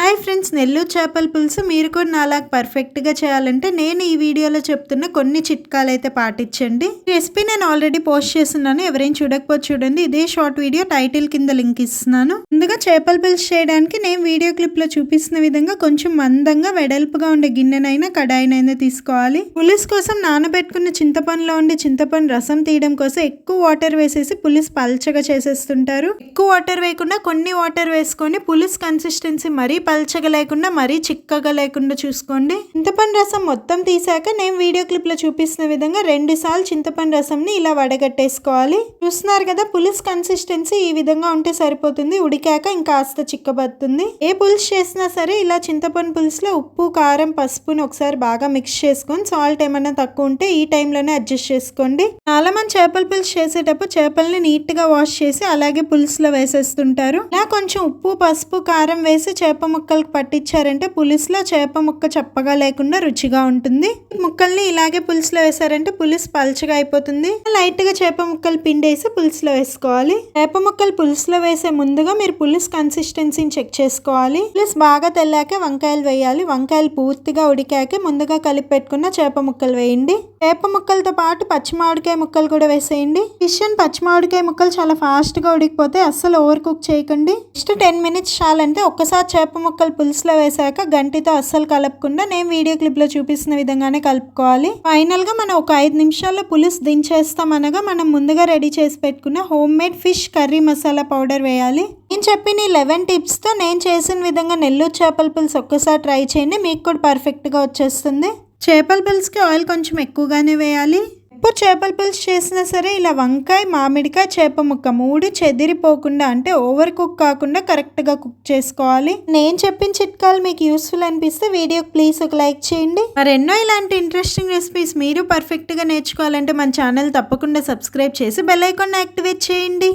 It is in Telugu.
హాయ్ ఫ్రెండ్స్, నెల్లూరు చేపల పులుసు మీరు కూడా నాలాగా పర్ఫెక్ట్గా చేయాలంటే నేను ఈ వీడియోలో చెప్తున్న కొన్ని చిట్కాలు అయితే పాటించండి. ఈ రెసిపీ నేను ఆల్రెడీ పోస్ట్ చేస్తున్నాను, ఎవరైనా చూడకపోతే చూడండి. ఇదే షార్ట్ వీడియో టైటిల్ కింద లింక్ ఇస్తున్నాను. ముందుగా చేపల పులుసు చేయడానికి నేను వీడియో క్లిప్ లో చూపిస్తున్న విధంగా కొంచెం మందంగా వెడల్పుగా ఉండే గిన్నెనైనా కడాయినైనా తీసుకోవాలి. పులుసు కోసం నానబెట్టుకున్న చింతపండులో ఉండే చింతపండు రసం తీయడం కోసం ఎక్కువ వాటర్ వేసేసి పులుసు పల్చగా చేసేస్తుంటారు. ఎక్కువ వాటర్ వేయకుండా కొన్ని వాటర్ వేసుకొని పులుసు కన్సిస్టెన్సీ మరీ పల్చగా లేకుండా మరీ చిక్కగా లేకుండా చూసుకోండి. చింతపండు రసం మొత్తం తీసాక నేను వీడియో క్లిప్ లో చూపిస్తున్న విధంగా 2 సార్లు చింతపండు రసం ని ఇలా వడగట్టేసుకోవాలి. చూస్తున్నారు కదా, పులుసు కన్సిస్టెన్సీ ఈ విధంగా ఉంటే సరిపోతుంది. ఉడికాక ఇంకాస్త చిక్కబడుతుంది. ఏ పులుసు చేసినా సరే ఇలా చింతపండు పులుసులో ఉప్పు, కారం, పసుపుని ఒకసారి బాగా మిక్స్ చేసుకొని సాల్ట్ ఏమైనా తక్కువ ఉంటే ఈ టైంలోనే అడ్జస్ట్ చేసుకోండి. చాలా మంది చేపల పులుసు చేసేటప్పుడు చేపల్ని నీట్ గా వాష్ చేసి అలాగే పులుసులో వేసేస్తుంటారు. ఇలా కొంచెం ఉప్పు, పసుపు, కారం వేసి చేప ముక్కలకు పట్టించారంటే పులుసులో చేప ముక్క చప్పగా లేకుండా రుచిగా ఉంటుంది. ముక్కల్ని ఇలాగే పులుసులో వేసారంటే పులుసు పల్చగా అయిపోతుంది. లైట్ గా చేప ముక్కలు పిండేసి పులుసులో వేసుకోవాలి. చేప ముక్కలు పులుసులో వేసే ముందుగా మీరు పులుసు కన్సిస్టెన్సీని చెక్ చేసుకోవాలి. పులుసు బాగా తెల్లాకే వంకాయలు వేయాలి. వంకాయలు పూర్తిగా ఉడికాకే ముందుగా కలిపి పెట్టుకున్న చేప ముక్కలు వేయండి. చేప ముక్కలతో పాటు పచ్చిమామిడికాయ ముక్కలు కూడా వేసేయండి. ఫిష్ అండ్ పచ్చిమామిడికాయ ముక్కలు చాలా ఫాస్ట్ గా ఉడికిపోతే అస్సలు ఓవర్ కుక్ చేయకండి. జస్ట్ 10 మినిట్స్ చాలంటే ఒక్కసారి చేప ముక్కలు పులుసులో వేసాక గంటితో అస్సలు కలపకుండా నేను వీడియో క్లిప్ లో చూపిస్తున్న విధంగానే కలుపుకోవాలి. ఫైనల్ గా మనం ఒక 5 నిమిషాల్లో పులుసు దించేస్తాం అనగా మనం ముందుగా రెడీ చేసి పెట్టుకున్న home made fish curry masala powder వేయాలి. నేను చెప్పిన 11 టిప్స్ తో నేను చేసిన విధంగా నెల్లూరు చేపల పులుసు ఒక్కసారి ట్రై చేయండి, మీకు కూడా పర్ఫెక్ట్ గా వచ్చేస్తుంది. చేపల పులుసుకి ఆయిల్ కొంచెం ఎక్కువగానే వేయాలి. ఎప్పుడు చేపల పులుసు చేసినా సరే ఇలా వంకాయ, మామిడికాయ, చేప ముక్క 3 చెదిరిపోకుండా అంటే ఓవర్ కుక్ కాకుండా కరెక్ట్గా కుక్ చేసుకోవాలి. నేను చెప్పిన చిట్కాలు మీకు యూస్ఫుల్ అనిపిస్తే వీడియోకి ప్లీజ్ ఒక లైక్ చేయండి. మరెన్నో ఇలాంటి ఇంట్రెస్టింగ్ రెసిపీస్ మీరు పర్ఫెక్ట్గా నేర్చుకోవాలంటే మన ఛానల్ తప్పకుండా సబ్స్క్రైబ్ చేసి బెల్ ఐకాన్ యాక్టివేట్ చేయండి.